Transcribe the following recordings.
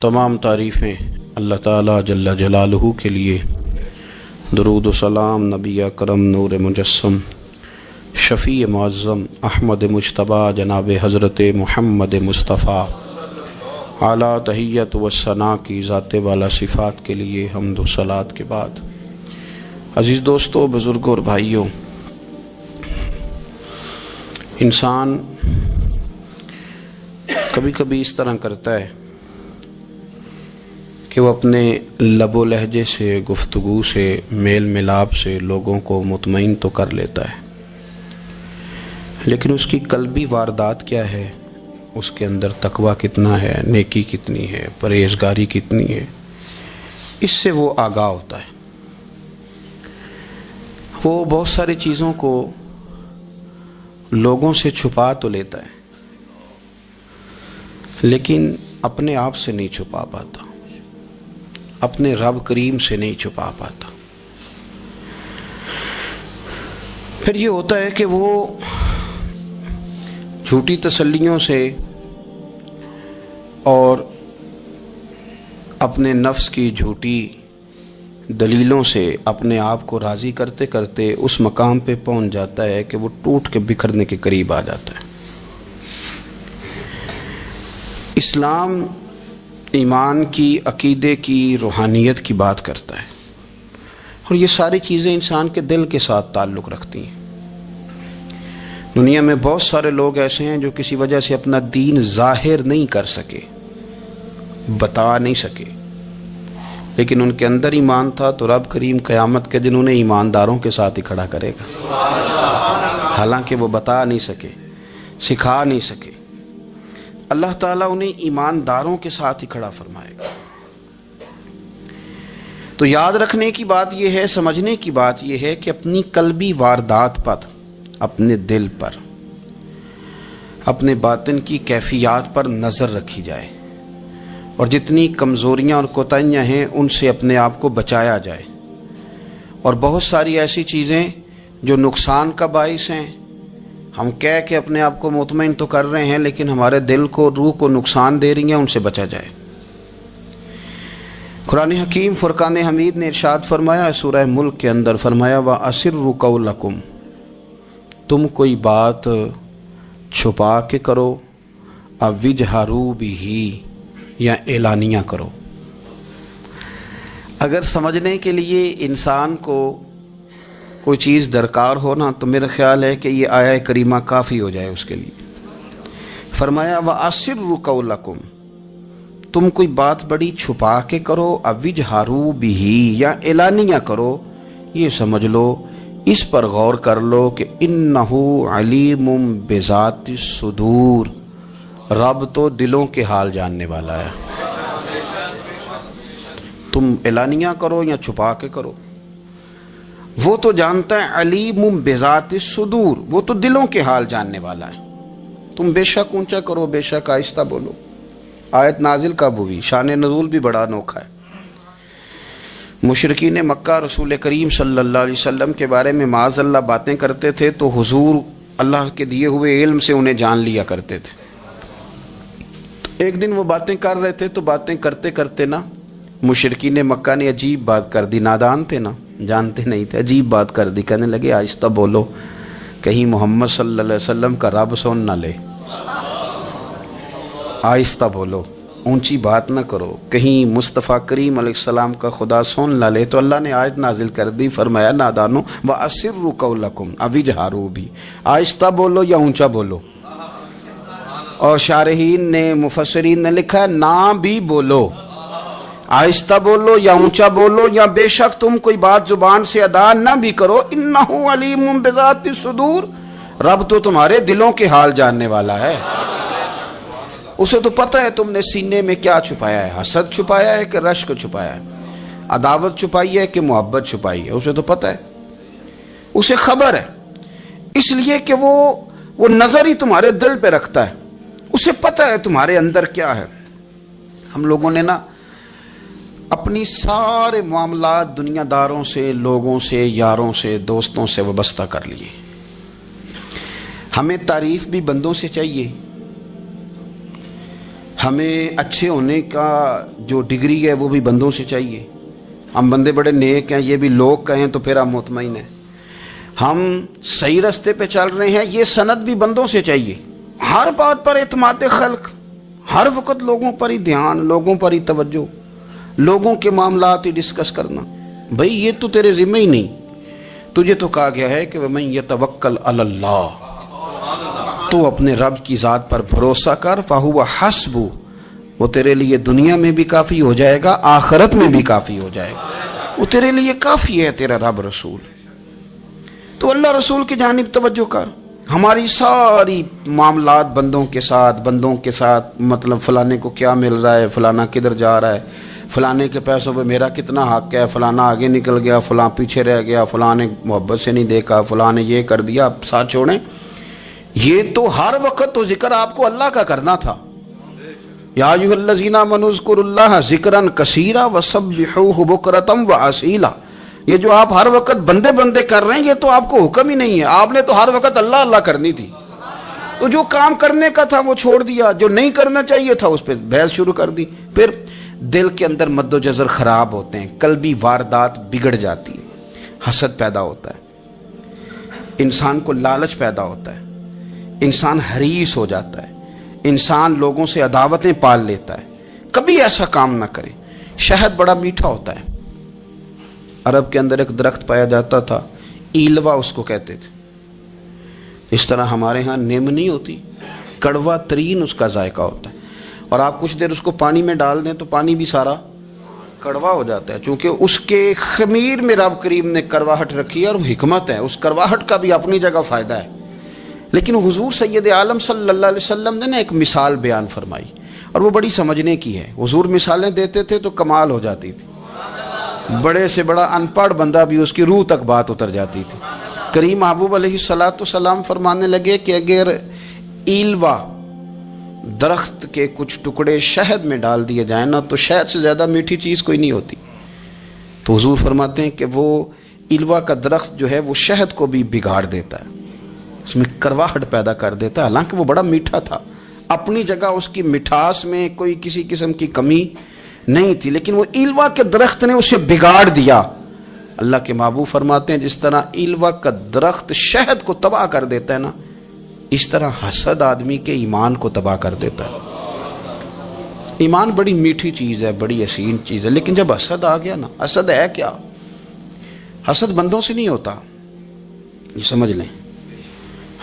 تمام تعریفیں اللہ تعالیٰ جل جلالہ کے لیے، درود و سلام نبی اکرم نور مجسم شفیع معظم احمد مجتبیٰ جناب حضرت محمد مصطفیٰ اعلیٰ تحیت و ثنا کی ذات والا صفات کے لیے حمد و صلات کے بعد، عزیز دوستو، بزرگوں اور بھائیوں، انسان کبھی کبھی اس طرح کرتا ہے کہ وہ اپنے لب و لہجے سے، گفتگو سے، میل ملاپ سے لوگوں کو مطمئن تو کر لیتا ہے، لیکن اس کی قلبی واردات کیا ہے، اس کے اندر تقویٰ کتنا ہے، نیکی کتنی ہے، پرہیزگاری کتنی ہے، اس سے وہ آگاہ ہوتا ہے۔ وہ بہت ساری چیزوں کو لوگوں سے چھپا تو لیتا ہے، لیکن اپنے آپ سے نہیں چھپا پاتا، اپنے رب کریم سے نہیں چھپا پاتا۔ پھر یہ ہوتا ہے کہ وہ جھوٹی تسلیوں سے اور اپنے نفس کی جھوٹی دلیلوں سے اپنے آپ کو راضی کرتے کرتے اس مقام پہ پہنچ جاتا ہے کہ وہ ٹوٹ کے بکھرنے کے قریب آ جاتا ہے۔ اسلام ایمان کی، عقیدے کی، روحانیت کی بات کرتا ہے، اور یہ ساری چیزیں انسان کے دل کے ساتھ تعلق رکھتی ہیں۔ دنیا میں بہت سارے لوگ ایسے ہیں جو کسی وجہ سے اپنا دین ظاہر نہیں کر سکے، بتا نہیں سکے، لیکن ان کے اندر ایمان تھا، تو رب کریم قیامت کے دن انہیں ایمانداروں کے ساتھ ہی کھڑا کرے گا، حالانکہ وہ بتا نہیں سکے، سکھا نہیں سکے۔ اللہ تعالیٰ انہیں ایمانداروں کے ساتھ ہی کھڑا فرمائے گا۔ تو یاد رکھنے کی بات یہ ہے، سمجھنے کی بات یہ ہے کہ اپنی قلبی واردات پر، اپنے دل پر، اپنے باطن کی کیفیات پر نظر رکھی جائے، اور جتنی کمزوریاں اور کوتاہیاں ہیں ان سے اپنے آپ کو بچایا جائے۔ اور بہت ساری ایسی چیزیں جو نقصان کا باعث ہیں، ہم کہہ کے اپنے آپ کو مطمئن تو کر رہے ہیں، لیکن ہمارے دل کو، روح کو نقصان دے رہی ہیں، ان سے بچا جائے۔ قرآن حکیم فرقان حمید نے ارشاد فرمایا، سورہ ملک کے اندر فرمایا، وَأَسِرُّوا قَوْلَكُمْ، تم کوئی بات چھپا کے کرو، اَوْ اجْهَرُوا بِهِ، یا اعلانیہ کرو۔ اگر سمجھنے کے لیے انسان کو کوئی چیز درکار ہو نا، تو میرا خیال ہے کہ یہ آیہ کریمہ کافی ہو جائے اس کے لیے۔ فرمایا وَأَسِرُّوا قَوْلَكُمْ، تم کوئی بات بڑی چھپا کے کرو، اَوْ اجْهَرُوا بِهِ، یا اعلانیہ کرو۔ یہ سمجھ لو، اس پر غور کر لو کہ اِنَّهُ عَلِيمٌ بِذَاتِ الصُّدُورِ، رب تو دلوں کے حال جاننے والا ہے۔ تم اعلانیہ کرو یا چھپا کے کرو، وہ تو جانتا ہے۔ علیم بذات الصدور، وہ تو دلوں کے حال جاننے والا ہے۔ تم بے شک اونچا کرو، بے شک آہستہ بولو۔ آیت نازل کب ہوئی؟ شان نزول بھی بڑا انوکھا ہے۔ مشرکین مکہ رسول کریم صلی اللہ علیہ وسلم کے بارے میں معاذ اللہ باتیں کرتے تھے، تو حضور اللہ کے دیے ہوئے علم سے انہیں جان لیا کرتے تھے۔ ایک دن وہ باتیں کر رہے تھے، تو باتیں کرتے کرتے نا مشرکین مکہ نے عجیب بات کر دی، نادان تھے نا، جانتے نہیں تھے، عجیب بات کر دی، کہنے لگے آہستہ بولو، کہیں محمد صلی اللہ علیہ وسلم کا رب سن نہ لے، آہستہ بولو، اونچی بات نہ کرو، کہیں مصطفیٰ کریم علیہ السلام کا خدا سن نہ لے۔ تو اللہ نے آیت نازل کر دی، فرمایا نادانو وَأَسِرُّوا قَوْلَكُمْ اَوْ اجْهَرُوا بِهِ، آہستہ بولو یا اونچا بولو۔ اور شارحین نے، مفسرین نے لکھا ہے نہ بھی بولو، آہستہ بولو یا اونچا بولو، یا بے شک تم کوئی بات زبان سے ادا نہ بھی کرو، انہو علیم بذات الصدور، رب تو تمہارے دلوں کے حال جاننے والا ہے۔ اسے تو پتہ ہے تم نے سینے میں کیا چھپایا ہے، حسد چھپایا ہے کہ رشک چھپایا ہے، عداوت چھپائی ہے کہ محبت چھپائی ہے، اسے تو پتہ ہے، اسے خبر ہے، اس لیے کہ وہ نظر ہی تمہارے دل پہ رکھتا ہے، اسے پتہ ہے تمہارے اندر کیا ہے۔ ہم لوگوں نے نا اپنی سارے معاملات دنیا داروں سے، لوگوں سے، یاروں سے، دوستوں سے وابستہ کر لیے۔ ہمیں تعریف بھی بندوں سے چاہیے، ہمیں اچھے ہونے کا جو ڈگری ہے وہ بھی بندوں سے چاہیے. ہم بندے بڑے نیک ہیں، یہ بھی لوگ کہیں تو پھر ہم مطمئن ہیں. ہم صحیح راستے پہ چل رہے ہیں، یہ سند بھی بندوں سے چاہیے. ہر بات پر اعتماد خلق، ہر وقت لوگوں پر ہی دھیان، لوگوں پر ہی توجہ، لوگوں کے معاملات ہی ڈسکس کرنا. بھئی یہ تو تیرے ذمہ ہی نہیں. تجھے تو کہا گیا ہے کہ وَمَن يَتَوَكَّلْ عَلَى اللَّهِ، تو اپنے رب کی ذات پر بھروسہ کر، فَهُوَ حَسْبُهُ، وہ تیرے لیے دنیا میں بھی کافی ہو جائے گا، آخرت میں بھی کافی ہو جائے گا. وہ تیرے لیے کافی ہے تیرا رب رسول. تو اللہ رسول کی جانب توجہ کر. ہماری ساری معاملات بندوں کے ساتھ مطلب فلانے کو کیا مل رہا ہے، فلانا کدھر جا رہا ہے، فلانے کے پیسوں پہ میرا کتنا حق ہے، فلانا آگے نکل گیا، فلاں پیچھے رہ گیا، فلاں نے محبت سے نہیں دیکھا، فلاں نے یہ کر دیا. آپ ساتھ چھوڑیں. یہ تو ہر وقت تو ذکر آپ کو اللہ کا کرنا تھا. یا ایھا الذین آمنوا اذکروا اللہ ذکرا کثیرا وسبحوہ بکرۃ واصیلا. یہ جو آپ ہر وقت بندے کر رہے ہیں یہ تو آپ کو حکم ہی نہیں ہے. آپ نے تو ہر وقت اللہ اللہ کرنی تھی. تو جو کام کرنے کا تھا وہ چھوڑ دیا، جو نہیں کرنا چاہیے تھا اس پہ بحث شروع کر دی. پھر دل کے اندر مد و جزر خراب ہوتے ہیں، قلبی واردات بگڑ جاتی ہے، حسد پیدا ہوتا ہے، انسان کو لالچ پیدا ہوتا ہے، انسان حریص ہو جاتا ہے، انسان لوگوں سے عداوتیں پال لیتا ہے. کبھی ایسا کام نہ کرے. شہد بڑا میٹھا ہوتا ہے. عرب کے اندر ایک درخت پایا جاتا تھا، ایلوا اس کو کہتے تھے. اس طرح ہمارے ہاں نیم نہیں ہوتی، کڑوا ترین اس کا ذائقہ ہوتا ہے. اور آپ کچھ دیر اس کو پانی میں ڈال دیں تو پانی بھی سارا کڑوا ہو جاتا ہے، چونکہ اس کے خمیر میں رب کریم نے کرواہٹ رکھی ہے اور حکمت ہے. اس کرواہٹ کا بھی اپنی جگہ فائدہ ہے. لیکن حضور سید عالم صلی اللہ علیہ وسلم نے ایک مثال بیان فرمائی اور وہ بڑی سمجھنے کی ہے. حضور مثالیں دیتے تھے تو کمال ہو جاتی تھی. بڑے سے بڑا ان پڑھ بندہ بھی اس کی روح تک بات اتر جاتی تھی. کریم محبوب علیہ السلام فرمانے لگے کہ اگر ایلوا درخت کے کچھ ٹکڑے شہد میں ڈال دیے جائیں نا تو شہد سے زیادہ میٹھی چیز کوئی نہیں ہوتی. تو حضور فرماتے ہیں کہ وہ ایلوا کا درخت جو ہے وہ شہد کو بھی بگاڑ دیتا ہے، اس میں کرواہٹ پیدا کر دیتا ہے. حالانکہ وہ بڑا میٹھا تھا، اپنی جگہ اس کی مٹھاس میں کوئی کسی قسم کی کمی نہیں تھی، لیکن وہ ایلوا کے درخت نے اسے بگاڑ دیا. اللہ کے محبوب فرماتے ہیں جس طرح ایلوا کا درخت شہد کو تباہ کر دیتا ہے نا، اس طرح حسد آدمی کے ایمان کو تباہ کر دیتا ہے. ایمان بڑی میٹھی چیز ہے، بڑی حسین چیز ہے، لیکن جب حسد آ گیا نا، حسد ہے کیا؟ حسد بندوں سے نہیں ہوتا، یہ سمجھ لیں.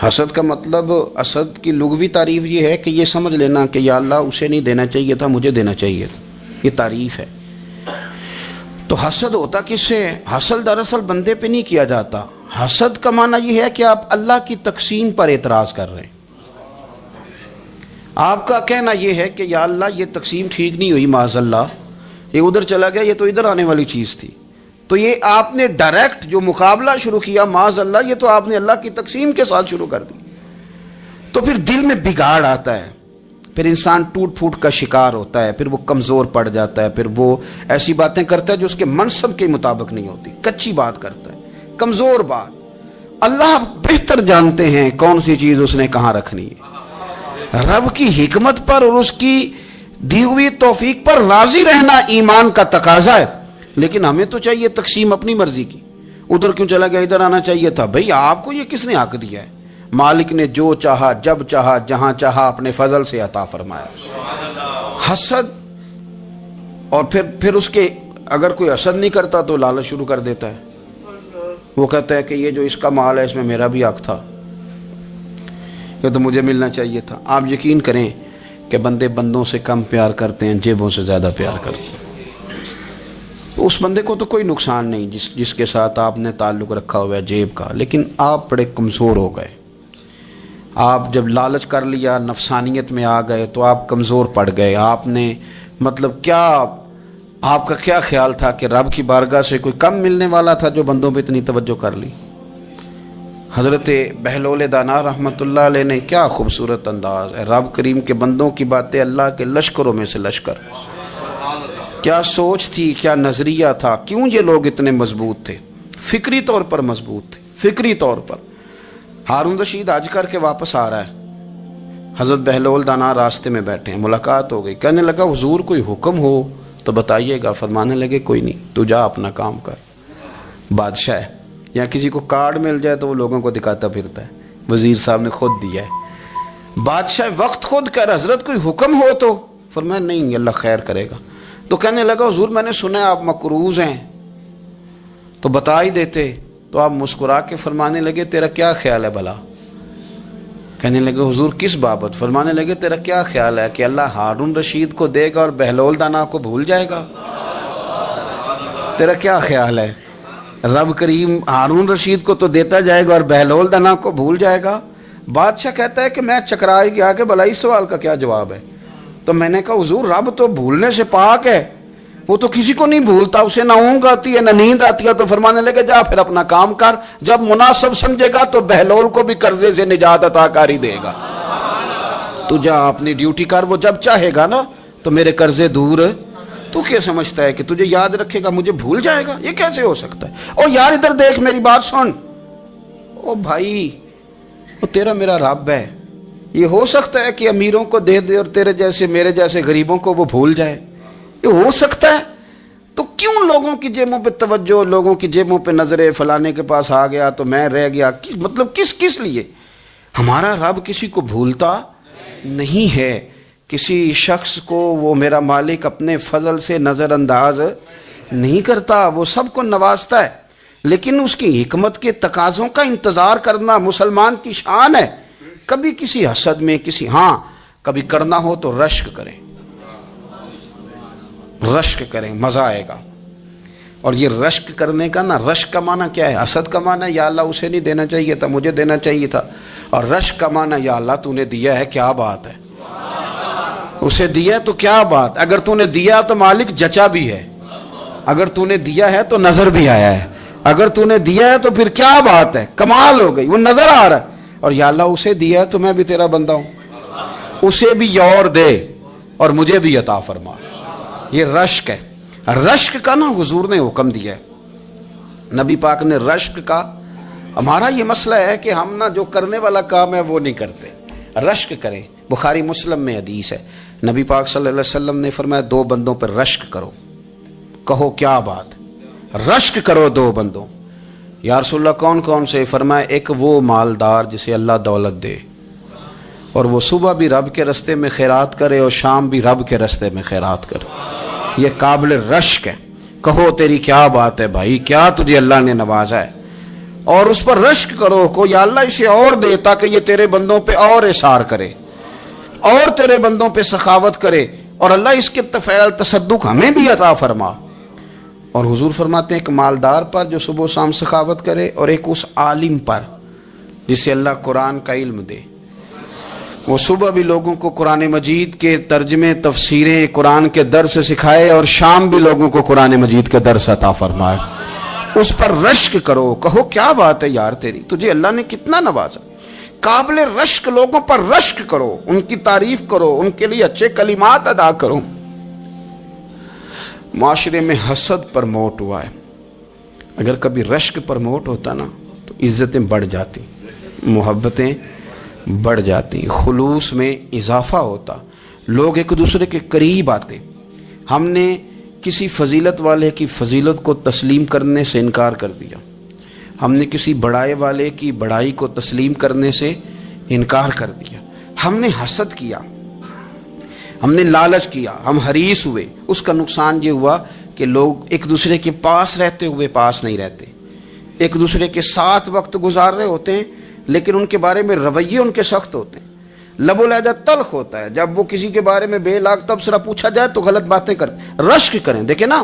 حسد کا مطلب، حسد کی لغوی تعریف یہ ہے کہ یہ سمجھ لینا کہ یا اللہ اسے نہیں دینا چاہیے تھا، مجھے دینا چاہیے تھا. یہ تعریف ہے. تو حسد ہوتا کس سے؟ حسد دراصل بندے پہ نہیں کیا جاتا. حسد کا معنی یہ ہے کہ آپ اللہ کی تقسیم پر اعتراض کر رہے ہیں. آپ کا کہنا یہ ہے کہ یا اللہ یہ تقسیم ٹھیک نہیں ہوئی، معاذ اللہ یہ ادھر چلا گیا، یہ تو ادھر آنے والی چیز تھی. تو یہ آپ نے ڈائریکٹ جو مقابلہ شروع کیا، معاذ اللہ یہ تو آپ نے اللہ کی تقسیم کے ساتھ شروع کر دی. تو پھر دل میں بگاڑ آتا ہے، پھر انسان ٹوٹ پھوٹ کا شکار ہوتا ہے، پھر وہ کمزور پڑ جاتا ہے، پھر وہ ایسی باتیں کرتا ہے جو اس کے منصب کے مطابق نہیں ہوتی، کچی بات کرتا ہے، کمزور بات. اللہ بہتر جانتے ہیں کون سی چیز اس نے کہاں رکھنی ہے. رب کی حکمت پر اور اس کی دی ہوئی توفیق پر راضی رہنا ایمان کا تقاضا ہے. لیکن ہمیں تو چاہیے تقسیم اپنی مرضی کی. ادھر کیوں چلا گیا، ادھر آنا چاہیے تھا. بھئی آپ کو یہ کس نے حق دیا ہے؟ مالک نے جو چاہا، جب چاہا، جہاں چاہا اپنے فضل سے عطا فرمایا. حسد، اور پھر اس کے اگر کوئی حسد نہیں کرتا تو لالچ شروع کر دیتا ہے. وہ کہتا ہے کہ یہ جو اس کا مال ہے اس میں میرا بھی حق تھا، یہ تو مجھے ملنا چاہیے تھا. آپ یقین کریں کہ بندے بندوں سے کم پیار کرتے ہیں، جیبوں سے زیادہ پیار کرتے ہیں. تو اس بندے کو تو کوئی نقصان نہیں جس کے ساتھ آپ نے تعلق رکھا ہوا ہے جیب کا، لیکن آپ بڑے کمزور ہو گئے. آپ جب لالچ کر لیا، نفسانیت میں آ گئے تو آپ کمزور پڑ گئے. آپ نے مطلب کیا، آپ کا کیا خیال تھا کہ رب کی بارگاہ سے کوئی کم ملنے والا تھا جو بندوں پہ اتنی توجہ کر لی؟ حضرت بہلول دانا رحمۃ اللہ علیہ نے کیا خوبصورت انداز ہے. رب کریم کے بندوں کی باتیں اللہ کے لشکروں میں سے لشکر. کیا سوچ تھی، کیا نظریہ تھا، کیوں یہ لوگ اتنے مضبوط تھے، فکری طور پر مضبوط تھے، فکری طور پر. ہارون رشید حج کر کے واپس آ رہا ہے. حضرت بہلول دانا راستے میں بیٹھے ہیں، ملاقات ہو گئی، کہنے لگا حضور کوئی حکم ہو تو بتائیے گا۔ فرمانے لگے کوئی نہیں، تو جا اپنا کام کر۔ بادشاہ ہے، یا کسی کو کارڈ مل جائے تو وہ لوگوں کو دکھاتا پھرتا ہے، وزیر صاحب نے خود دیا ہے۔ بادشاہ وقت خود کہہ رہا حضرت کوئی حکم ہو تو؟ فرمایا نہیں، اللہ خیر کرے گا۔ تو کہنے لگا حضور میں نے سنا ہے آپ مقروض ہیں، تو بتا ہی دیتے۔ تو آپ مسکرا کے فرمانے لگے تیرا کیا خیال ہے بھلا؟ کہنے لگے حضور کس بابت؟ فرمانے لگے تیرا کیا خیال ہے کہ اللہ ہارون رشید کو دے گا اور بہلول دانا کو بھول جائے گا؟ تیرا کیا خیال ہے؟ رب کریم ہارون رشید کو تو دیتا جائے گا اور بہلول دانا کو بھول جائے گا؟ بادشاہ کہتا ہے کہ میں چکرا ہی گیا کہ بھلا اس سوال کا کیا جواب ہے؟ تو میں نے کہا حضور رب تو بھولنے سے پاک ہے، وہ تو کسی کو نہیں بھولتا، اسے نہ اونگ آتی ہے نہ نیند آتی ہے۔ تو فرمانے لگے جا پھر اپنا کام کر، جب مناسب سمجھے گا تو بہلول کو بھی قرضے سے نجات عطا کاری دے گا۔ تو جا اپنی ڈیوٹی کر، وہ جب چاہے گا نا تو میرے قرضے دور۔ تو کیا سمجھتا ہے کہ تجھے یاد رکھے گا مجھے بھول جائے گا؟ یہ کیسے ہو سکتا ہے؟ او یار ادھر دیکھ میری بات سن۔ او بھائی وہ تیرا میرا رب ہے، یہ ہو سکتا ہے کہ امیروں کو دے دے اور تیرے جیسے میرے جیسے غریبوں کو وہ بھول جائے؟ یہ ہو سکتا ہے؟ تو کیوں لوگوں کی جیبوں پہ توجہ، لوگوں کی جیبوں پہ نظریں، فلانے کے پاس آ گیا تو میں رہ گیا، مطلب کس لیے؟ ہمارا رب کسی کو بھولتا نہیں ہے، کسی شخص کو وہ میرا مالک اپنے فضل سے نظر انداز نہیں کرتا، وہ سب کو نوازتا ہے، لیکن اس کی حکمت کے تقاضوں کا انتظار کرنا مسلمان کی شان ہے۔ کبھی کسی حسد میں کبھی کرنا ہو تو رشک کریں، مزہ آئے گا۔ اور یہ رشک کرنے کا رشک کا معنی کیا ہے؟ حسد کا معنی ہے یا اللہ اسے نہیں دینا چاہیے تھا، مجھے دینا چاہیے تھا، اور رشک کا معنی یا اللہ تو نے دیا ہے، کیا بات ہے، اسے دیا تو کیا بات، اگر تو نے دیا تو مالک جچا بھی ہے، اگر تو نے دیا ہے تو نظر بھی آیا ہے، اگر تو نے دیا ہے تو پھر کیا بات ہے، کمال ہو گئی، وہ نظر آ رہا ہے۔ اور یا اللہ اسے دیا ہے تو میں بھی تیرا بندہ ہوں، اسے بھی اور دے اور مجھے بھی عطا فرما۔ یہ رشک ہے، رشک کا حضور نے حکم دیا ہے، نبی پاک نے رشک کا۔ ہمارا یہ مسئلہ ہے کہ ہم جو کرنے والا کام ہے وہ نہیں کرتے، رشک کریں۔ بخاری مسلم میں حدیث ہے، نبی پاک صلی اللہ علیہ وسلم نے فرمایا 2 بندوں پر رشک کرو۔ کہو کیا بات؟ رشک کرو 2 بندوں۔ یا رسول اللہ کون کون سے؟ فرمایا ایک وہ مالدار جسے اللہ دولت دے اور وہ صبح بھی رب کے رستے میں خیرات کرے اور شام بھی رب کے رستے میں خیرات کرے، یہ قابل رشک ہے۔ کہو تیری کیا بات ہے بھائی، کیا تجھے اللہ نے نوازا ہے، اور اس پر رشک کرو کو یا اللہ اسے اور دے تاکہ یہ تیرے بندوں پہ اور اثار کرے اور تیرے بندوں پہ سخاوت کرے، اور اللہ اس کے فعل تصدق ہمیں بھی عطا فرما۔ اور حضور فرماتے ہیں ایک مالدار پر جو صبح و شام سخاوت کرے، اور ایک اس عالم پر جسے اللہ قرآن کا علم دے، وہ صبح بھی لوگوں کو قرآن مجید کے ترجمے، تفسیریں، قرآن کے درس سکھائے، اور شام بھی لوگوں کو قرآن مجید کے درس عطا فرمائے۔ اس پر رشک کرو، کہو کیا بات ہے یار تیری، تجھے اللہ نے کتنا نوازا۔ قابل رشک لوگوں پر رشک کرو، ان کی تعریف کرو، ان کے لیے اچھے کلمات ادا کرو۔ معاشرے میں حسد پرموٹ ہوا ہے، اگر کبھی رشک پرموٹ ہوتا تو عزتیں بڑھ جاتی، محبتیں بڑھ جاتی، خلوص میں اضافہ ہوتا، لوگ ایک دوسرے کے قریب آتے۔ ہم نے کسی فضیلت والے کی فضیلت کو تسلیم کرنے سے انکار کر دیا، ہم نے کسی بڑائی والے کی بڑائی کو تسلیم کرنے سے انکار کر دیا، ہم نے حسد کیا، ہم نے لالچ کیا، ہم حریص ہوئے۔ اس کا نقصان یہ ہوا کہ لوگ ایک دوسرے کے پاس رہتے ہوئے پاس نہیں رہتے، ایک دوسرے کے ساتھ وقت گزار رہے ہوتے ہیں لیکن ان کے بارے میں رویے ان کے سخت ہوتے ہیں، لب و لہجہ تلخ ہوتا ہے، جب وہ کسی کے بارے میں بے لاگ تبصرہ پوچھا جائے تو غلط باتیں کریں۔ رشک کریں، دیکھیں نا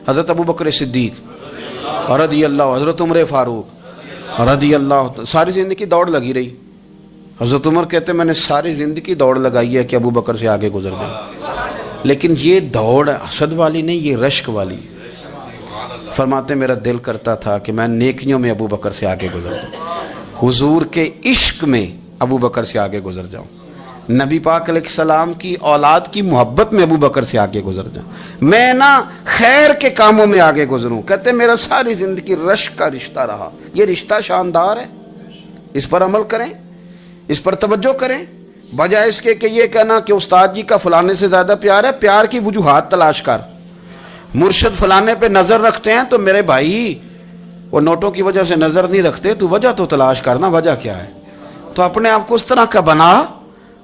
حضرت ابو بکر صدیق رضی اللہ، حضرت عمر فاروق رضی اللہ، ساری زندگی دوڑ لگی رہی۔ حضرت عمر کہتے میں نے ساری زندگی دوڑ لگائی ہے کہ ابو بکر سے آگے گزر جائیں، لیکن یہ دوڑ حسد والی نہیں، یہ رشک والی۔ فرماتے میرا دل کرتا تھا کہ میں نیکیوں میں ابو بکر سے آگے گزر جاؤں، حضور کے عشق میں ابو بکر سے آگے گزر جاؤں، نبی پاک علیہ السلام کی اولاد کی محبت میں ابو بکر سے آگے گزر جاؤں، میں خیر کے کاموں میں آگے گزروں۔ کہتے میرا ساری زندگی رشک کا رشتہ رہا، یہ رشتہ شاندار ہے، اس پر عمل کریں، اس پر توجہ کریں۔ بجائے اس کے کہ یہ کہنا کہ استاد جی کا فلانے سے زیادہ پیار ہے، پیار کی وجوہات تلاش کر. مرشد فلانے پہ نظر رکھتے ہیں تو میرے بھائی وہ نوٹوں کی وجہ سے نظر نہیں رکھتے، تو وجہ تو تلاش کرنا، وجہ کیا ہے. تو اپنے آپ کو اس طرح کا بنا،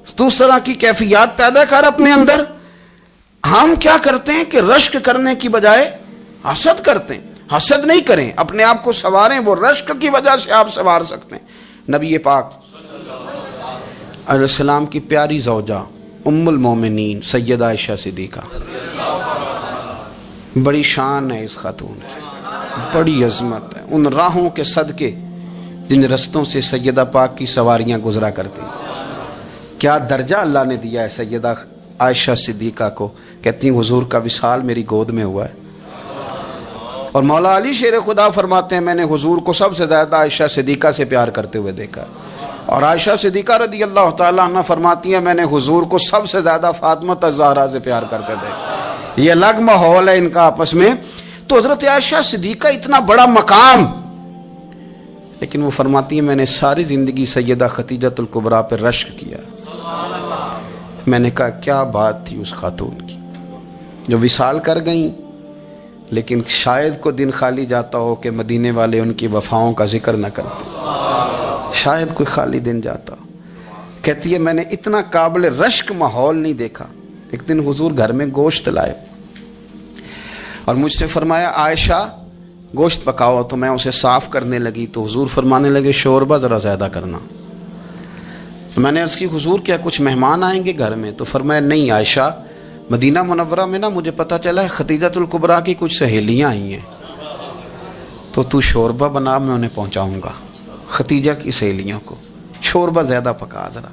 تو اس طرح کی کیفیات پیدا کر اپنے اندر. ہم کیا کرتے ہیں کہ رشک کرنے کی بجائے حسد کرتے ہیں. حسد نہیں کریں، اپنے آپ کو سنواریں، وہ رشک کی وجہ سے آپ سنوار سکتے ہیں. نبی پاک علیہ السلام کی پیاری زوجہ ام المومنین سیدہ عائشہ صدیقہ، بڑی شان ہے اس خاتون کی، بڑی عظمت ہے ان راہوں کے صدقے جن رستوں سے سیدہ پاک کی سواریاں گزرا کرتی. کیا درجہ اللہ نے دیا ہے سیدہ عائشہ صدیقہ کو. کہتی ہیں حضور کا وصال میری گود میں ہوا ہے. اور مولا علی شیر خدا فرماتے ہیں میں نے حضور کو سب سے زیادہ عائشہ صدیقہ سے پیار کرتے ہوئے دیکھا. اور عائشہ صدیقہ رضی اللہ تعالیٰ عنہ فرماتی ہیں میں نے حضور کو سب سے زیادہ فاطمہ الزہرا سے پیار کرتے دیکھا. یہ الگ ماحول ہے ان کا آپس میں. تو حضرت عائشہ صدیقہ اتنا بڑا مقام، لیکن وہ فرماتی ہیں میں نے ساری زندگی سیدہ خدیجۃ الکبریٰ پہ رشک کیا. میں نے کہا کیا بات تھی اس خاتون کی جو وصال کر گئیں، لیکن شاید کو دن خالی جاتا ہو کہ مدینے والے ان کی وفاؤں کا ذکر نہ کرتے. شاید کوئی خالی دن جاتا. کہتی ہے میں نے اتنا قابل رشک ماحول نہیں دیکھا. ایک دن حضور گھر میں گوشت لائے اور مجھ سے فرمایا عائشہ گوشت پکاؤ. تو میں اسے صاف کرنے لگی تو حضور فرمانے لگے شوربہ ذرا زیادہ کرنا. میں نے عرض کی حضور کیا کچھ مہمان آئیں گے گھر میں؟ تو فرمایا نہیں عائشہ، مدینہ منورہ میں نا مجھے پتہ چلا ہے خدیجۃ الکبریٰ کی کچھ سہیلیاں آئی ہیں، تو شوربہ بنا، میں انہیں پہنچاؤں گا. خدیجہ کی سہیلیوں کو شوربہ زیادہ پکا ذرا.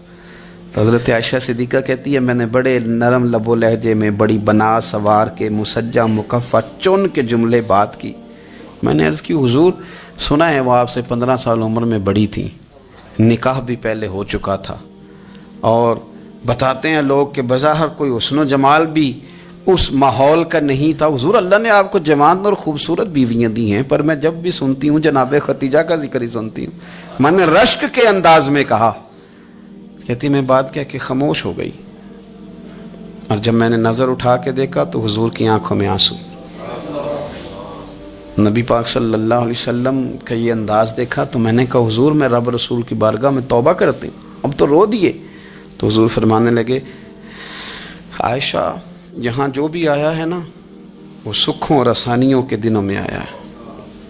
تو حضرت عائشہ صدیقہ کہتی ہے میں نے بڑے نرم لب و لہجے میں بڑی بنا سوار کے مسجع مکفہ چن کے جملے بات کی. میں نے عرض کی حضور سنا ہے وہ آپ سے 15 سال عمر میں بڑی تھی، نکاح بھی پہلے ہو چکا تھا، اور بتاتے ہیں لوگ کہ بظاہر کوئی حسن و جمال بھی اس ماحول کا نہیں تھا. حضور اللہ نے آپ کو جوان اور خوبصورت بیویاں دی ہیں، پر میں جب بھی سنتی ہوں جناب خدیجہ کا ذکر ہی سنتی ہوں. میں نے رشک کے انداز میں کہا. کہتی میں بات کہہ کے خاموش ہو گئی، اور جب میں نے نظر اٹھا کے دیکھا تو حضور کی آنکھوں میں آنسو. نبی پاک صلی اللہ علیہ وسلم کا یہ انداز دیکھا تو میں نے کہا حضور میں رب رسول کی بارگاہ میں توبہ کرتی ہوں، اب تو رو دیے. تو حضور فرمانے لگے عائشہ یہاں جو بھی آیا ہے نا وہ سکھوں اور آسانیوں کے دنوں میں آیا ہے،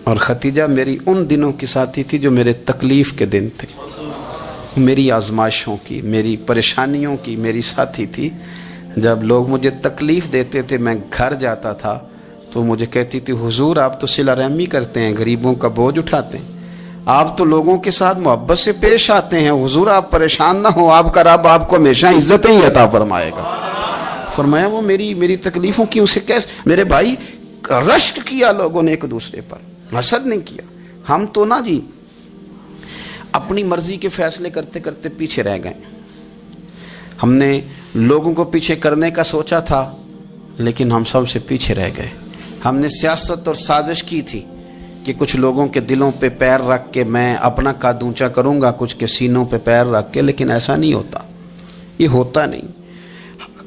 اور خدیجہ میری ان دنوں کی ساتھی تھی جو میرے تکلیف کے دن تھے، میری آزمائشوں کی، میری پریشانیوں کی میری ساتھی تھی. جب لوگ مجھے تکلیف دیتے تھے میں گھر جاتا تھا تو مجھے کہتی تھی حضور آپ تو صلہ رحمی کرتے ہیں، غریبوں کا بوجھ اٹھاتے ہیں، آپ تو لوگوں کے ساتھ محبت سے پیش آتے ہیں، حضور آپ پریشان نہ ہو، آپ کا رب آپ کو ہمیشہ عزت ہی عطا فرمائے گا. فرمایا وہ میری تکلیفوں کی اسے کیسے. میرے بھائی رشک کیا لوگوں نے ایک دوسرے پر، حسد نہیں کیا. ہم تو نا جی اپنی مرضی کے فیصلے کرتے کرتے پیچھے رہ گئے. ہم نے لوگوں کو پیچھے کرنے کا سوچا تھا لیکن ہم سب سے پیچھے رہ گئے. ہم نے سیاست اور سازش کی تھی کہ کچھ لوگوں کے دلوں پہ پیر رکھ کے میں اپنا قد اونچا کروں گا، کچھ کے سینوں پہ پیر رکھ کے، لیکن ایسا نہیں ہوتا. یہ ہوتا نہیں.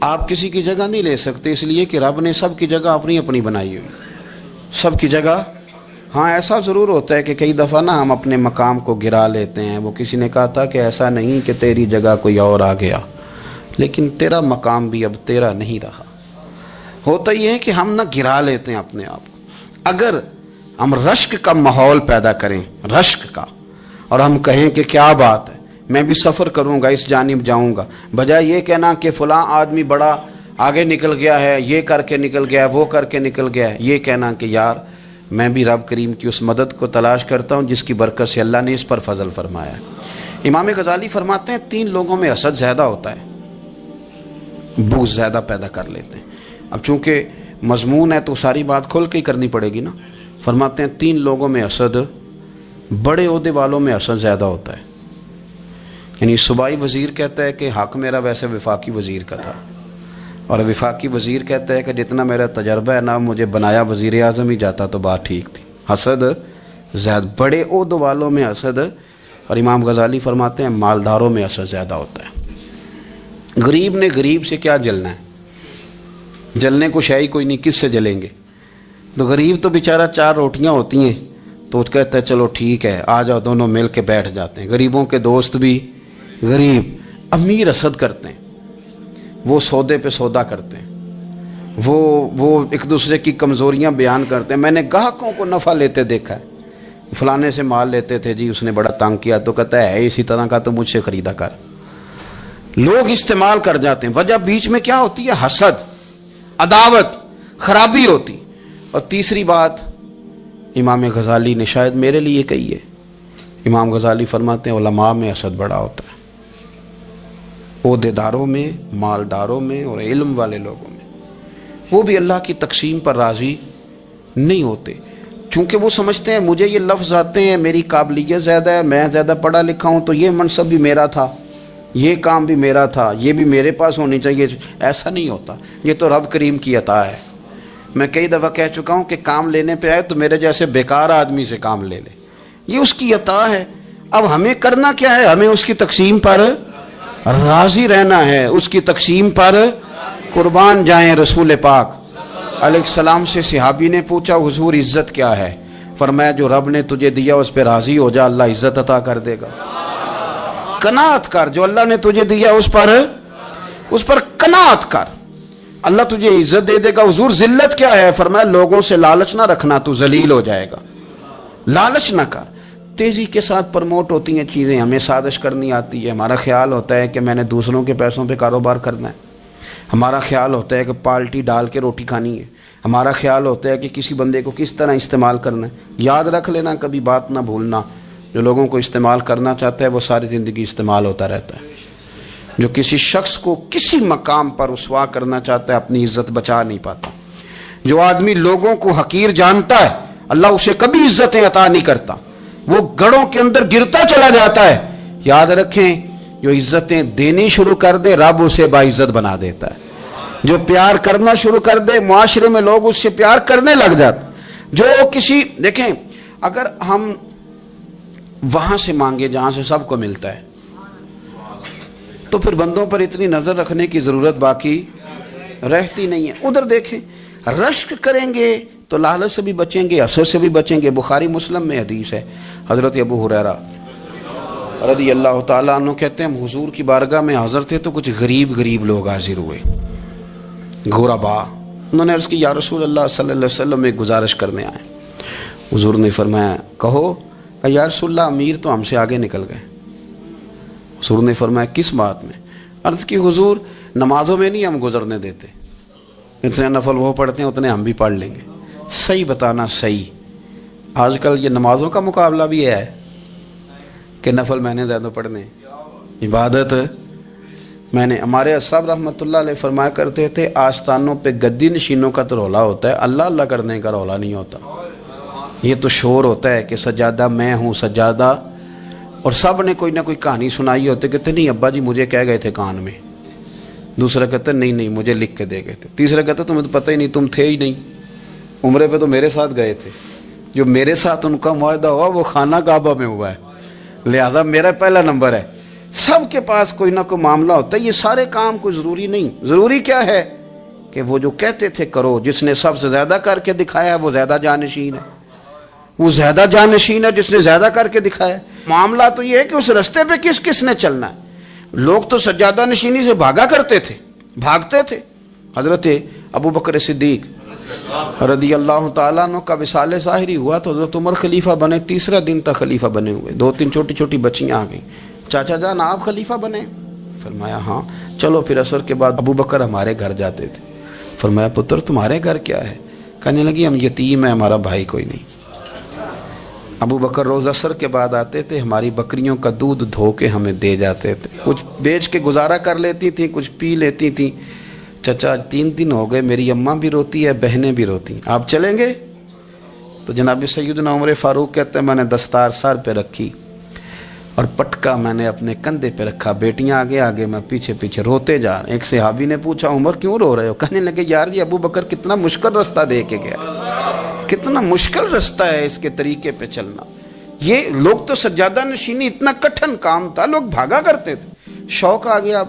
آپ کسی کی جگہ نہیں لے سکتے اس لیے کہ رب نے سب کی جگہ اپنی اپنی بنائی ہوئی، سب کی جگہ. ہاں ایسا ضرور ہوتا ہے کہ کئی دفعہ نا ہم اپنے مقام کو گرا لیتے ہیں. وہ کسی نے کہا تھا کہ ایسا نہیں کہ تیری جگہ کوئی اور آ گیا، لیکن تیرا مقام بھی اب تیرا نہیں رہا. ہوتا یہ ہے کہ ہم نہ گرا لیتے ہیں اپنے آپ کو. اگر ہم رشک کا ماحول پیدا کریں، رشک کا، اور ہم کہیں کہ کیا بات ہے میں بھی سفر کروں گا، اس جانب جاؤں گا، بجائے یہ کہنا کہ فلاں آدمی بڑا آگے نکل گیا ہے، یہ کر کے نکل گیا ہے، وہ کر کے نکل گیا ہے، یہ کہنا کہ یار میں بھی رب کریم کی اس مدد کو تلاش کرتا ہوں جس کی برکت سے اللہ نے اس پر فضل فرمایا ہے. امام غزالی فرماتے ہیں 3 لوگوں میں حسد زیادہ ہوتا ہے، بغض زیادہ پیدا کر لیتے ہیں. اب چونکہ مضمون ہے تو ساری بات کھول کے ہی کرنی پڑے گی نا. فرماتے ہیں 3 لوگوں میں حسد، بڑے عہدے والوں میں حسد زیادہ ہوتا ہے. یعنی صوبائی وزیر کہتا ہے کہ حق میرا ویسے وفاقی وزیر کا تھا، اور وفاقی وزیر کہتا ہے کہ جتنا میرا تجربہ ہے نا مجھے بنایا وزیر اعظم ہی جاتا تو بات ٹھیک تھی. حسد زیادہ، بڑے عہدے والوں میں حسد. اور امام غزالی فرماتے ہیں مالداروں میں حسد زیادہ ہوتا ہے. غریب نے غریب سے کیا جلنا ہے؟ جلنے کو شے ہی کوئی نہیں، کس سے جلیں گے؟ تو غریب تو بیچارہ 4 روٹیاں ہوتی ہیں تو کہتا ہے چلو ٹھیک ہے آ جاؤ، دونوں مل کے بیٹھ جاتے ہیں۔ غریبوں کے دوست بھی غریب، امیر حسد کرتے ہیں، وہ سودے پہ سودا کرتے ہیں، وہ ایک دوسرے کی کمزوریاں بیان کرتے ہیں۔ میں نے گاہکوں کو نفع لیتے دیکھا ہے، فلانے سے مال لیتے تھے جی، اس نے بڑا تنگ کیا تو کہتا ہے اسی طرح کا تو مجھ سے خریدا کر۔ لوگ استعمال کر جاتے ہیں، وجہ بیچ میں کیا ہوتی ہے؟ حسد، عداوت، خرابی ہوتی۔ اور تیسری بات امام غزالی نے شاید میرے لیے کہی ہے، امام غزالی فرماتے ہیں علماء میں حسد بڑا ہوتا ہے، عہدیداروں میں، مالداروں میں اور علم والے لوگوں میں۔ وہ بھی اللہ کی تقسیم پر راضی نہیں ہوتے، چونکہ وہ سمجھتے ہیں مجھے یہ لفظ آتے ہیں، میری قابلیت زیادہ ہے، میں زیادہ پڑھا لکھا ہوں تو یہ منصب بھی میرا تھا، یہ کام بھی میرا تھا، یہ بھی میرے پاس ہونی چاہیے۔ ایسا نہیں ہوتا، یہ تو رب کریم کی عطا ہے۔ میں کئی دفعہ کہہ چکا ہوں کہ کام لینے پہ آئے تو میرے جیسے بیکار آدمی سے کام لے لے، یہ اس کی عطا ہے۔ اب ہمیں کرنا کیا ہے؟ ہمیں اس کی تقسیم پر راضی رہنا ہے، اس کی تقسیم پر قربان جائیں۔ رسول پاک علیہ السلام سے صحابی نے پوچھا حضور عزت کیا ہے؟ فرمایا جو رب نے تجھے دیا اس پہ راضی ہو جا، اللہ عزت عطا کر دے گا۔ قناعت کر، جو اللہ نے تجھے دیا اس پر قناعت کر، اللہ تجھے عزت دے دے گا۔ حضور ذلت کیا ہے؟ فرمایا لوگوں سے لالچ نہ رکھنا، تو ذلیل ہو جائے گا، لالچ نہ کر۔ تیزی کے ساتھ پروموٹ ہوتی ہیں چیزیں، ہمیں سازش کرنی آتی ہے، ہمارا خیال ہوتا ہے کہ میں نے دوسروں کے پیسوں پہ کاروبار کرنا ہے، ہمارا خیال ہوتا ہے کہ پالٹی ڈال کے روٹی کھانی ہے، ہمارا خیال ہوتا ہے کہ کسی بندے کو کس طرح استعمال کرنا ہے۔ یاد رکھ لینا، کبھی بات نہ بھولنا، جو لوگوں کو استعمال کرنا چاہتا ہے وہ ساری زندگی استعمال ہوتا رہتا ہے۔ جو کسی شخص کو کسی مقام پر رسوا کرنا چاہتا ہے اپنی عزت بچا نہیں پاتا۔ جو آدمی لوگوں کو حقیر جانتا ہے اللہ اسے کبھی عزتیں عطا نہیں کرتا، وہ گڑھوں کے اندر گرتا چلا جاتا ہے۔ یاد رکھیں جو عزتیں دینی شروع کر دے رب اسے باعزت بنا دیتا ہے، جو پیار کرنا شروع کر دے معاشرے میں لوگ اس سے پیار کرنے لگ جاتے۔ جو کسی دیکھیں اگر ہم وہاں سے مانگے جہاں سے سب کو ملتا ہے تو پھر بندوں پر اتنی نظر رکھنے کی ضرورت باقی رہتی نہیں ہے۔ ادھر دیکھیں رشک کریں گے تو لالچ سے بھی بچیں گے، حسد سے بھی بچیں گے۔ بخاری مسلم میں حدیث ہے، حضرت ابو ہریرہ رضی اللہ تعالیٰ عنہ کہتے ہیں ہم حضور کی بارگاہ میں حاضر تھے تو کچھ غریب لوگ حاضر ہوئے، غربا۔ انہوں نے عرض کی یا رسول اللہ صلی اللہ علیہ وسلم ایک گزارش کرنے آئے۔ حضور نے فرمایا کہو۔ کہ یا رسول اللہ امیر تو ہم سے آگے نکل گئے۔ حضور نے فرمایا کس بات میں؟ عرض کی حضور نمازوں میں نہیں ہم گزرنے دیتے، اتنے نفل وہ پڑھتے ہیں اتنے ہم بھی پڑھ لیں گے۔ صحیح بتانا صحیح، آج کل یہ نمازوں کا مقابلہ بھی ہے کہ نفل میں نے زیادہ پڑھنے، عبادت میں نے۔ ہمارے صاحب رحمۃ اللہ علیہ فرمایا کرتے تھے آستانوں پہ گدی نشینوں کا تو رولا ہوتا ہے، اللہ اللہ کرنے کا رولا نہیں ہوتا۔ یہ تو شور ہوتا ہے کہ سجادہ میں ہوں سجادہ، اور سب نے کوئی نہ کوئی کہانی سنائی ہوتی، کہتے نہیں ابا جی مجھے کہہ گئے تھے کان میں، دوسرا کہتا نہیں مجھے لکھ کے دے گئے تھے، تیسرا کہتا تمہیں تو پتہ ہی نہیں، تم تھے ہی نہیں، عمرے پہ تو میرے ساتھ گئے تھے، جو میرے ساتھ ان کا معاہدہ ہوا وہ خانہ کعبہ میں ہوا ہے، لہذا میرا پہلا نمبر ہے۔ سب کے پاس کوئی نہ کوئی معاملہ ہوتا ہے، یہ سارے کام کوئی ضروری نہیں۔ ضروری کیا ہے کہ وہ جو کہتے تھے کرو، جس نے سب سے زیادہ کر کے دکھایا وہ زیادہ جانشین ہے، وہ زیادہ جانشین ہے جس نے زیادہ کر کے دکھایا۔ معاملہ تو یہ ہے کہ اس رستے پہ کس نے چلنا ہے۔ لوگ تو سجادہ نشینی سے بھاگا کرتے تھے، بھاگتے تھے۔ حضرت ابو بکر صدیق رضی اللہ تعالیٰ عنہ کا وصال ظاہری ہوا تو حضرت عمر خلیفہ بنے، تیسرا دن تک خلیفہ بنے ہوئے، 2-3 چھوٹی بچیاں آ گئیں، چاچا جان آپ خلیفہ بنے؟ فرمایا ہاں۔ چلو پھر عصر کے بعد ابو بکر ہمارے گھر جاتے تھے۔ فرمایا پتر تمہارے گھر کیا ہے؟ کہنے لگی ہم یتیم ہیں، ہمارا بھائی کوئی نہیں۔ ابو بکر روز عصر کے بعد آتے تھے، ہماری بکریوں کا دودھ دھو کے ہمیں دے جاتے تھے، کچھ بیچ کے گزارا کر لیتی تھیں، کچھ پی لیتی تھیں۔ چچا 3 دن ہو گئے، میری اماں بھی روتی ہے، بہنیں بھی روتی ہیں، آپ چلیں گے؟ تو جناب سیدنا عمر فاروق کہتے ہیں میں نے دستار سر پہ رکھی اور پٹکا میں نے اپنے کندھے پہ رکھا، بیٹیاں آگے میں پیچھے روتے جا رہے۔ ایک صحابی نے پوچھا عمر کیوں رو رہے ہو؟ کہنے لگے یار یہ ابو بکر کتنا مشکل رستہ دے کے گیا، کتنا مشکل رستہ ہے اس کے طریقے پہ چلنا۔ یہ لوگ تو سجادہ نشینی اتنا کٹھن کام تھا، لوگ بھاگا کرتے تھے۔ شوق آ گیا، اب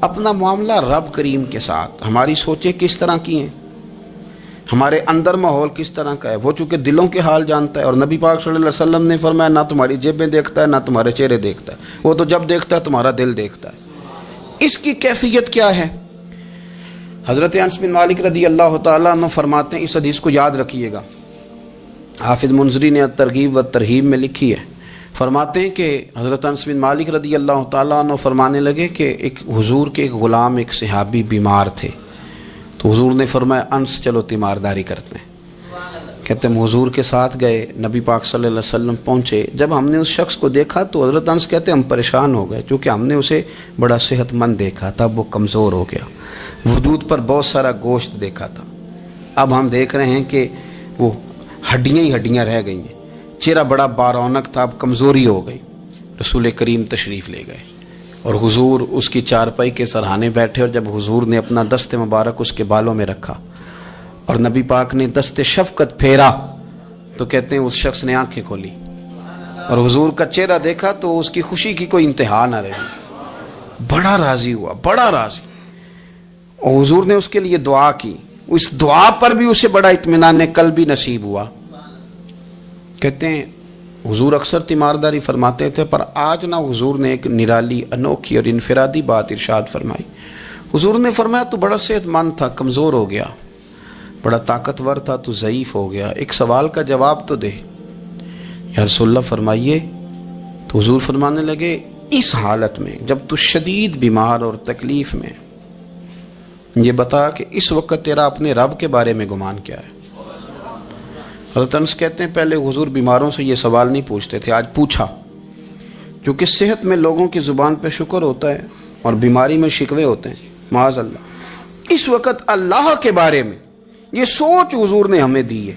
اپنا معاملہ رب کریم کے ساتھ، ہماری سوچیں کس طرح کی ہیں، ہمارے اندر ماحول کس طرح کا ہے، وہ چونکہ دلوں کے حال جانتا ہے. اور نبی پاک صلی اللہ علیہ وسلم نے فرمایا نہ تمہاری جیبیں دیکھتا ہے نہ تمہارے چہرے دیکھتا ہے، وہ تو جب دیکھتا ہے تمہارا دل دیکھتا ہے. اس کی کیفیت کیا ہے؟ حضرت انس بن مالک رضی اللہ تعالیٰ عنہ فرماتے ہیں، اس حدیث کو یاد رکھیے گا، حافظ منذری نے ترغیب و ترہیب میں لکھی ہے. فرماتے ہیں کہ حضرت انس بن مالک رضی اللہ تعالیٰ عنہ فرمانے لگے کہ ایک حضور کے ایک غلام، ایک صحابی بیمار تھے، تو حضور نے فرمایا انس چلو تیمارداری کرتے ہیں. کہتے ہیں حضور کے ساتھ گئے، نبی پاک صلی اللہ علیہ وسلم پہنچے. جب ہم نے اس شخص کو دیکھا تو حضرت انس کہتے ہیں ہم پریشان ہو گئے، کیونکہ ہم نے اسے بڑا صحت مند دیکھا تھا، وہ کمزور ہو گیا، وجود پر بہت سارا گوشت دیکھا تھا، اب ہم دیکھ رہے ہیں کہ وہ ہڈیاں ہی ہڈیاں رہ گئی ہیں، چہرہ بڑا بارونق تھا، اب کمزوری ہو گئی. رسول کریم تشریف لے گئے اور حضور اس کی چارپائی کے سرہانے بیٹھے، اور جب حضور نے اپنا دست مبارک اس کے بالوں میں رکھا اور نبی پاک نے دست شفقت پھیرا تو کہتے ہیں اس شخص نے آنکھیں کھولی اور حضور کا چہرہ دیکھا تو اس کی خوشی کی کوئی انتہا نہ رہی، بڑا راضی ہوا، بڑا راضی. اور حضور نے اس کے لیے دعا کی، اس دعا پر بھی اسے بڑا اطمینان قلب بھی نصیب ہوا. کہتے ہیں حضور اکثر تیمارداری فرماتے تھے، پر آج نہ حضور نے ایک نرالی، انوکھی اور انفرادی بات ارشاد فرمائی. حضور نے فرمایا تو بڑا صحت مند تھا، کمزور ہو گیا، بڑا طاقتور تھا تو ضعیف ہو گیا، ایک سوال کا جواب تو دے. یا رسول اللہ فرمائیے. تو حضور فرمانے لگے اس حالت میں جب تو شدید بیمار اور تکلیف میں، یہ بتا کہ اس وقت تیرا اپنے رب کے بارے میں گمان کیا ہے. حضرت انس کہتے ہیں پہلے حضور بیماروں سے یہ سوال نہیں پوچھتے تھے، آج پوچھا، کیونکہ صحت میں لوگوں کی زبان پہ شکر ہوتا ہے اور بیماری میں شکوے ہوتے ہیں، معاذ اللہ. اس وقت اللہ کے بارے میں یہ سوچ حضور نے ہمیں دی ہے.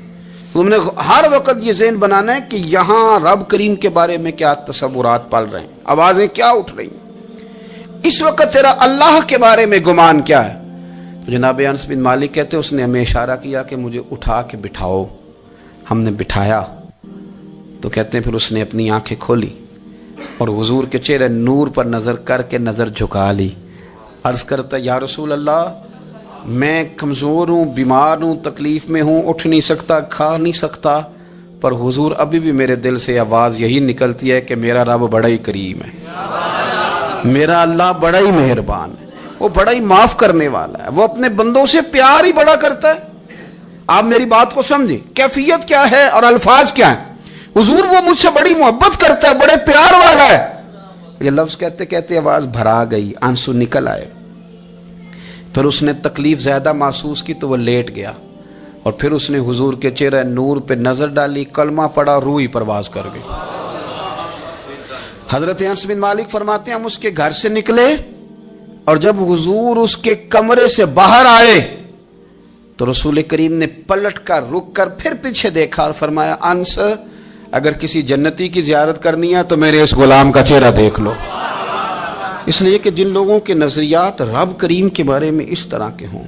تم نے ہر وقت یہ ذہن بنانا ہے کہ یہاں رب کریم کے بارے میں کیا تصورات پل رہے ہیں، آوازیں کیا اٹھ رہی ہیں، اس وقت تیرا اللہ کے بارے میں گمان کیا ہے. تو جناب انس بن مالک کہتے ہیں اس نے ہمیں اشارہ کیا کہ مجھے اٹھا کے بٹھاؤ. ہم نے بٹھایا تو کہتے ہیں پھر اس نے اپنی آنکھیں کھولی اور حضور کے چہرے نور پر نظر کر کے نظر جھکا لی. عرض کرتا یا رسول اللہ میں کمزور ہوں، بیمار ہوں، تکلیف میں ہوں، اٹھ نہیں سکتا، کھا نہیں سکتا، پر حضور ابھی بھی میرے دل سے آواز یہی نکلتی ہے کہ میرا رب بڑا ہی کریم ہے، میرا اللہ بڑا ہی مہربان ہے، وہ بڑا ہی معاف کرنے والا ہے، وہ اپنے بندوں سے پیار ہی بڑا کرتا ہے. آپ میری بات کو سمجھیں، کیفیت کیا ہے اور الفاظ کیا ہیں. حضور وہ مجھ سے بڑی محبت کرتا ہے، بڑے پیار والا ہے. یہ لفظ کہتے کہتے آواز بھرا گئی، آنسو نکل آئے. پھر اس نے تکلیف زیادہ محسوس کی تو وہ لیٹ گیا اور پھر اس نے حضور کے چہرے نور پہ نظر ڈالی، کلمہ پڑھا، روح ہی پرواز کر گئی. حضرت انس بن مالک فرماتے ہیں ہم اس کے گھر سے نکلے اور جب حضور اس کے کمرے سے باہر آئے تو رسول کریم نے پلٹ کر رک کر پھر پیچھے دیکھا اور فرمایا انس اگر کسی جنتی کی زیارت کرنی ہے تو میرے اس غلام کا چہرہ دیکھ لو. اس لیے کہ جن لوگوں کے نظریات رب کریم کے بارے میں اس طرح کے ہوں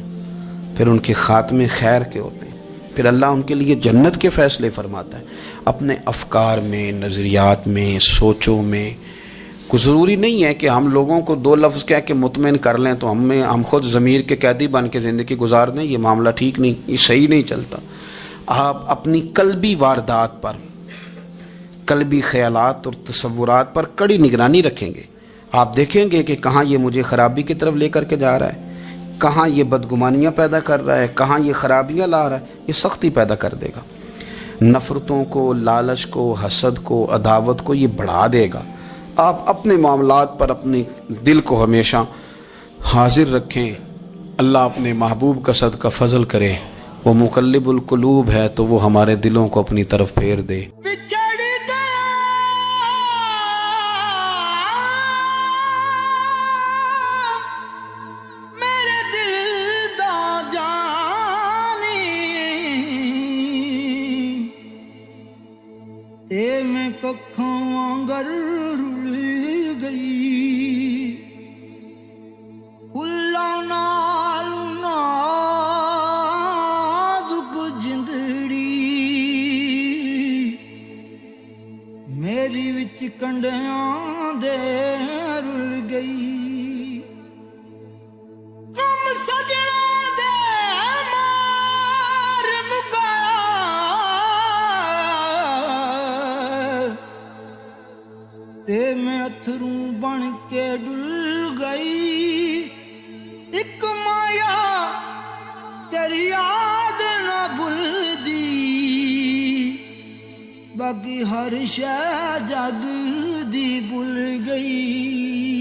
پھر ان کے خاتمے خیر کے ہوتے ہیں، پھر اللہ ان کے لیے جنت کے فیصلے فرماتا ہے. اپنے افکار میں، نظریات میں، سوچوں میں کوئی ضروری نہیں ہے کہ ہم لوگوں کو دو لفظ کہہ کے مطمئن کر لیں تو ہم خود ضمیر کے قیدی بن کے زندگی گزار دیں. یہ معاملہ ٹھیک نہیں، یہ صحیح نہیں چلتا. آپ اپنی قلبی واردات پر، قلبی خیالات اور تصورات پر کڑی نگرانی رکھیں گے. آپ دیکھیں گے کہ کہاں یہ مجھے خرابی کی طرف لے کر کے جا رہا ہے، کہاں یہ بدگمانیاں پیدا کر رہا ہے، کہاں یہ خرابیاں لا رہا ہے. یہ سختی پیدا کر دے گا، نفرتوں کو، لالچ کو، حسد کو، عداوت کو یہ بڑھا دے گا. آپ اپنے معاملات پر اپنے دل کو ہمیشہ حاضر رکھیں. اللہ اپنے محبوب کا صدقہ فضل کرے، وہ مقلب القلوب ہے تو وہ ہمارے دلوں کو اپنی طرف پھیر دے. میں ککھوں وانگر رل گئی، پھلاں نال نازک جندڑی میری وچ کنڈیاں دے رل گئی. ਤੇ ਮੈਂ ਅਥਰੂ ਬਣ ਕੇ ਡੁੱਲ ਗਈ। ਇੱਕ ਮਾਇਆ ਤੇਰੀ ਯਾਦ ਨਾ ਭੁੱਲਦੀ, ਬਾਕੀ ਹਰ ਸ਼ੈ ਜਗ ਦੀ ਭੁੱਲ ਗਈ।